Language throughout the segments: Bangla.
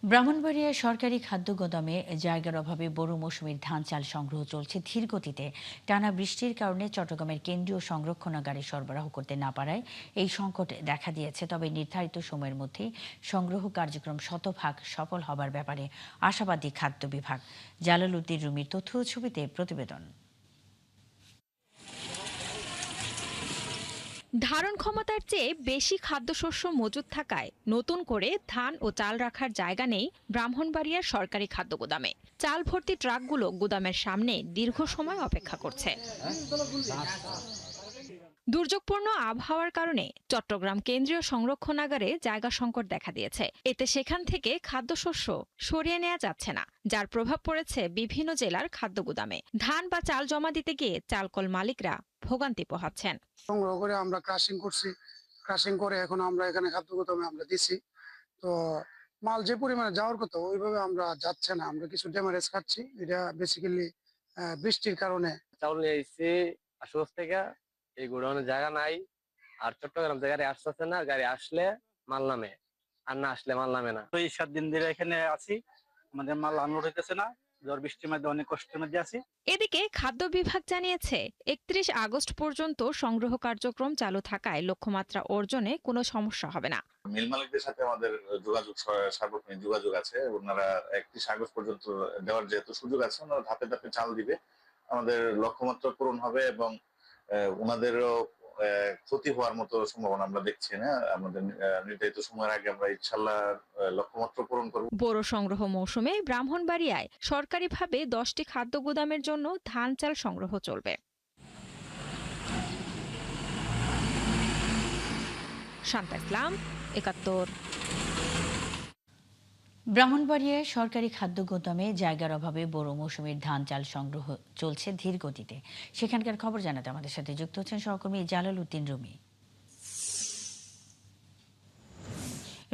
ব্রাহ্মণবাড়িয়ার সরকারি খাদ্য গোদামে জায়গার অভাবে বোরো মৌসুমীর ধান চাল সংগ্রহ চলছে ধীর গতিতে। টানা বৃষ্টির কারণে চট্টগ্রামের কেন্দ্রীয় সংরক্ষণাগারে সরবরাহ করতে না পারায় এই সংকট দেখা দিয়েছে। তবে নির্ধারিত সময়ের মধ্যেই সংগ্রহ কার্যক্রম শতভাগ সফল হবার ব্যাপারে আশাবাদী খাদ্য বিভাগ। জালাল উদ্দিন রুমির তথ্য ছবিতে প্রতিবেদন। ধারণ ক্ষমতার চেয়ে বেশি খাদ্যশস্য মজুত থাকায় নতুন করে ধান ও চাল রাখার জায়গা নেই ব্রাহ্মণবাড়িয়ার সরকারি খাদ্য গুদামে। চাল ভর্তি ট্রাকগুলো গুদামের সামনে দীর্ঘ সময় অপেক্ষা করছে। দুর্যোগপূর্ণ আবহাওয়ার কারণে চট্টগ্রাম কেন্দ্রীয় সংরক্ষণাগারে জায়গা সংকট দেখা দিয়েছে। এতে সেখান থেকে খাদ্যশস্য সরিয়ে নেওয়া যাচ্ছে না, যার প্রভাব পড়েছে বিভিন্ন জেলার খাদ্য গুদামে। ধান বা চাল জমা দিতে গিয়ে চালকল মালিকরা ভোগান্তি পোহাচ্ছেন। সংগ্রহ করে আমরা ক্রাশিং করছি, ক্রাশিং করে এখন আমরা এখানে খাদ্য গুদামে আমরা দিছি। তো মাল যে পরিমাণে যাওয়ার কথা ওইভাবে আমরা যাচ্ছে না, আমরা কিছু ড্যামেজ খাচ্ছি। এটা বেসিক্যালি বৃষ্টির কারণে। চাউল নিয়ে এসেছি আশুগঞ্জ থেকে। এই গোডাউনের জায়গা নাই, আর চট্টগ্রাম থেকে গাড়ি আসতেছে না। গাড়ি আসলে মাল নামে, আর না আসলে মাল নামে না। তো এই 7 দিন ধরে এখানে আছি, আমাদের মাল আনলোড হইতেছে না। ঝড় বৃষ্টির মধ্যে অনেক কষ্টের মধ্যে আছি। এদিকে খাদ্য বিভাগ জানিয়েছে ৩১ আগস্ট পর্যন্ত সংগ্রহ কার্যক্রম চালু থাকায় লক্ষ্যমাত্রা অর্জনে কোনো সমস্যা হবে না। মিল মালিকদের সাথে আমাদের যোগাযোগ, সার্বক্ষণিক যোগাযোগ আছে। ওনারা 31 আগস্ট পর্যন্ত দেওয়ার যেহেতু সুযোগ আছে, ওনারা ধাপে ধাপে চাল দিবে। আমাদের লক্ষ্যমাত্রা পূরণ হবে এবং ওনাদেরও ক্ষতি হওয়ার মতো সম্ভাবনা আমরা দেখছি না। আমাদের নির্ধারিত সময়ের আগে আমরা ইনশাল্লাহ লক্ষ্যমাত্রা পূরণ করব। বোরো সংগ্রহ মৌসুমে ব্রাহ্মণবাড়িয়ায় সরকারিভাবে 10টি খাদ্য গুদামের জন্য ধান চাল সংগ্রহ চলবে। শান্তা ইসলাম, ৭১। ব্রাহ্মণবাড়িয়ায় সরকারি খাদ্য গোদামে জায়গার অভাবে বোরো মৌসুমীর ধান চাল সংগ্রহ চলছে ধীর গতিতে। সেখানকার খবর জানাতে আমাদের সাথে যুক্ত হচ্ছেন সহকর্মী জালাল উদ্দিন রুমি।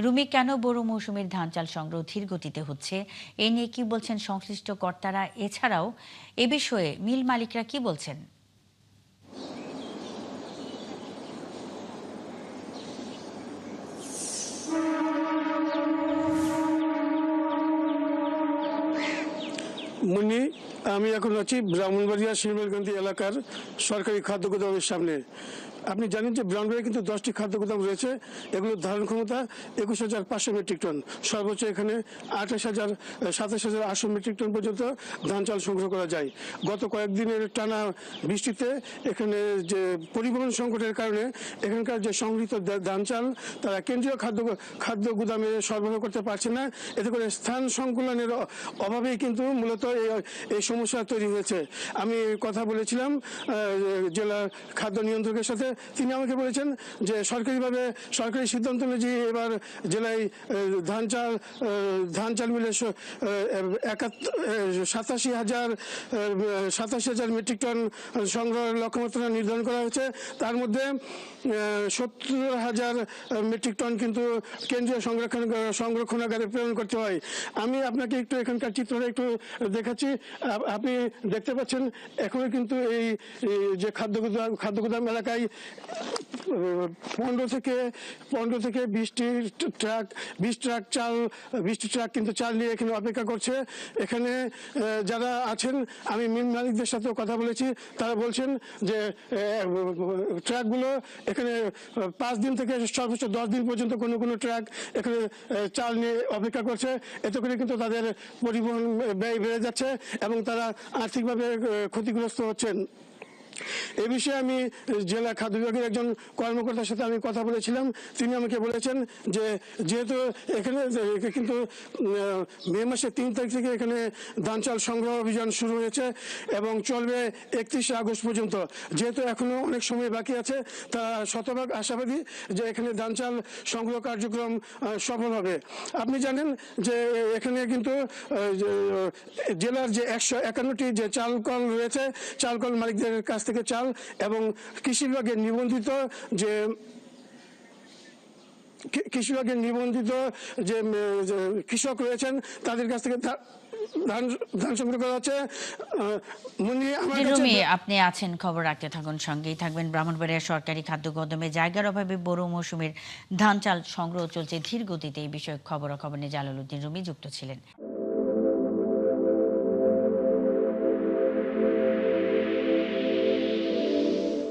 রুমি, কেন বোরো মৌসুমীর ধান চাল সংগ্রহ ধীর গতিতে হচ্ছে, এ নিয়ে কি বলছেন সংশ্লিষ্ট কর্তারা? এছাড়াও এ বিষয়ে মিল মালিকরা কি বলছেন? মুন্নি, আমি এখন আছি ব্রাহ্মণবাড়িয়া শিমুলকান্দি এলাকার সরকারি খাদ্য গুদামের সামনে। আপনি জানেন যে ব্রাহ্মণবাড়িয়া কিন্তু 10টি খাদ্য গুদাম রয়েছে। এগুলোর ধারণ ক্ষমতা 21,500 মেট্রিক টন। সর্বোচ্চ এখানে 27,800 মেট্রিক টন পর্যন্ত ধান চাল সংগ্রহ করা যায়। গত কয়েকদিনের টানা বৃষ্টিতে এখানে যে পরিবহন সংকটের কারণে এখানকার যে সংগৃহীত ধান চাল তারা কেন্দ্রীয় খাদ্য গুদামে সরবরাহ করতে পারছে না। এতে করে স্থান সংকুলনের অভাবেই কিন্তু মূলত এই সমস্যা তৈরি হয়েছে। আমি কথা বলেছিলাম জেলা খাদ্য নিয়ন্ত্রকের সাথে। তিনি আমাকে বলেছেন যে সরকারি সিদ্ধান্ত অনুযায়ী এবার জেলায় ধান চাল মিলে 87,000 মেট্রিক টন সংগ্রহের লক্ষ্যমাত্রা নির্ধারণ করা হয়েছে। তার মধ্যে 70,000 মেট্রিক টন কিন্তু কেন্দ্রীয় সংরক্ষণাগারে প্রেরণ করতে হয়। আমি আপনাকে একটু এখানকার চিত্রটা একটু দেখাচ্ছি। আপনি দেখতে পাচ্ছেন এখনো কিন্তু এই যে খাদ্য গুদাম এলাকায় 15 থেকে 20টি ট্রাক কিন্তু চাল নিয়ে এখানে অপেক্ষা করছে। এখানে যারা আছেন, আমি মিল মালিকদের সাথেও কথা বলেছি, তারা বলছেন যে ট্রাকগুলো এখানে 5 দিন থেকে সর্বোচ্চ 10 দিন পর্যন্ত কোনো ট্রাক এখানে চাল নিয়ে অপেক্ষা করছে। এতে করে কিন্তু তাদের পরিবহন ব্যয় বেড়ে যাচ্ছে এবং তারা আর্থিকভাবে ক্ষতিগ্রস্ত হচ্ছেন। এ বিষয়ে আমি জেলা খাদ্য বিভাগের একজন কর্মকর্তার সাথে আমি কথা বলেছিলাম। তিনি আমাকে বলেছেন যে যেহেতু এখানে কিন্তু মে মাসের 3 তারিখ থেকে এখানে ধান চাল সংগ্রহ অভিযান শুরু হয়েছে এবং চলবে 31 আগস্ট পর্যন্ত। যেহেতু এখনো অনেক সময় বাকি আছে, তারা শতভাগ আশাবাদী যে এখানে ধান চাল সংগ্রহ কার্যক্রম সফল হবে। আপনি জানেন যে এখানে কিন্তু জেলার যে 151টি যে চালকল রয়েছে, চালকল মালিকদের কাছ থেকে চাল এবং কৃষি বিভাগের নিবন্ধিত যে কৃষি নিবন্ধিত যে কৃষক রয়েছেন তাদের কাছ থেকে ধান সংগ্রহ করা হচ্ছে। রুমি, আপনি আছেন, খবর রাখতে থাকুন, সঙ্গেই থাকবেন। ব্রাহ্মণবাড়িয়া সরকারি খাদ্য গুদামে জায়গার অভাবে বোরো মৌসুমের ধান চাল সংগ্রহ চলছে ধীর গতিতে। এই বিষয়ে খবরাখবর নিয়ে জালালউদ্দিন রুমি যুক্ত ছিলেন।